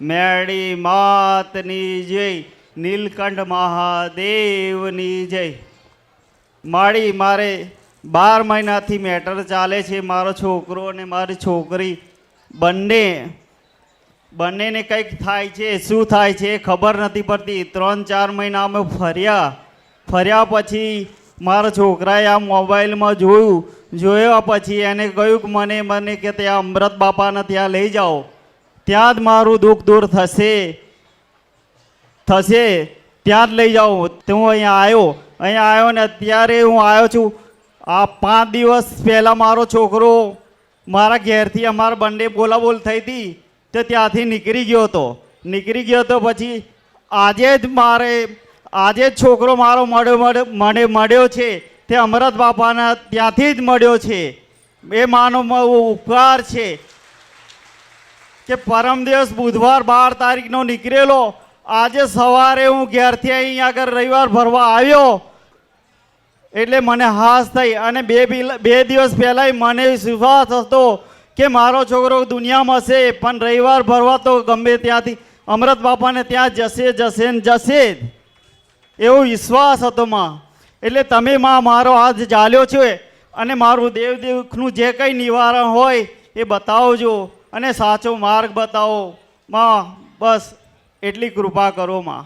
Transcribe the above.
મેળી માતની જય, નીલકંઠ મહાદેવની જય। મારી મારે 12 મહિનાથી મેટર ચાલે છે। મારો છોકરો અને મારી છોકરી બંનેને કંઈક થાય છે, શું થાય છે ખબર નથી પડતી। 3-4 મહિના અમે ફર્યા પછી મારા છોકરાએ આ મોબાઈલમાં જોયા પછી એને કહ્યું કે મને કે ત્યાં અમૃત બાપાને ત્યાં લઈ જાઓ, ત્યાં જ મારું દુઃખ દૂર થશે, ત્યાં જ લઈ જાઓ। તો હું અહીંયા આવ્યો ને અત્યારે હું આવ્યો છું। આ 5 દિવસ પહેલાં મારો છોકરો મારા ઘેરથી અમારા બંને બોલાબોલ થઈ હતી તો ત્યાંથી નીકળી ગયો હતો। પછી આજે જ છોકરો મારો મળ્યો છે, તે અમૃત બાપાના ત્યાંથી જ મળ્યો છે। એ માનો ઉપકાર છે કે પરમ દિવસ બુધવાર 12 તારીખનો નીકળેલો, આજે સવારે હું ઘેરથી અહીં આગળ રવિવાર ભરવા આવ્યો એટલે મને હાશ થઈ। અને 2 દિવસ પહેલાં મને વિશ્વાસ હતો કે મારો છોકરો દુનિયામાં છે, પણ રવિવાર ભરવા તો ગમે ત્યાંથી અમૃત બાપાને ત્યાં જશે જ, એવો વિશ્વાસ હતો માં। એટલે તમે માં મારો હાથ ઝાલ્યો છે અને મારું દેવનું જે કંઈ નિવારણ હોય એ બતાવજો અને સાચો માર્ગ બતાવો માં, બસ એટલી કૃપા કરો માં।